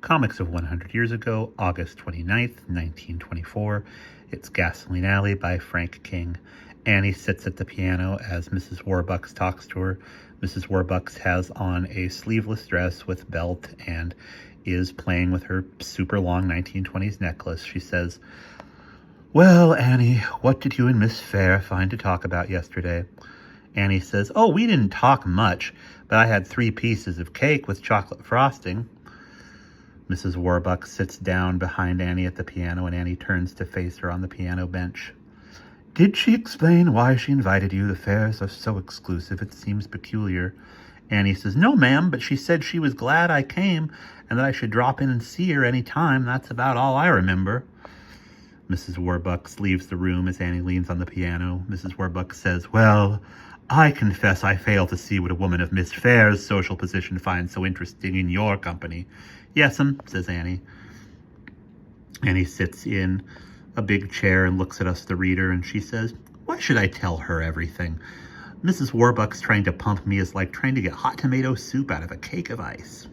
Comics of 100 Years Ago, August 29th, 1924. It's Gasoline Alley by Frank King. Annie sits at the piano as Mrs. Warbucks talks to her. Mrs. Warbucks has on a sleeveless dress with belt and is playing with her super long 1920s necklace. She says, "Well, Annie, what did you and Miss Fair find to talk about yesterday?" Annie says, "Oh, we didn't talk much, but I had 3 pieces of cake with chocolate frosting." Mrs. Warbucks sits down behind Annie at the piano, and Annie turns to face her on the piano bench. "Did she explain why she invited you? The Fairs are so exclusive, it seems peculiar." Annie says, "No, ma'am, but she said she was glad I came and that I should drop in and see her any time. That's about all I remember." Mrs. Warbucks leaves the room as Annie leans on the piano. Mrs. Warbucks says, "Well, I confess I fail to see what a woman of Miss Fair's social position finds so interesting in your company." "Yes'm," says Annie. Annie sits in a big chair and looks at us, the reader, and she says, "Why should I tell her everything? Mrs. Warbucks trying to pump me is like trying to get hot tomato soup out of a cake of ice."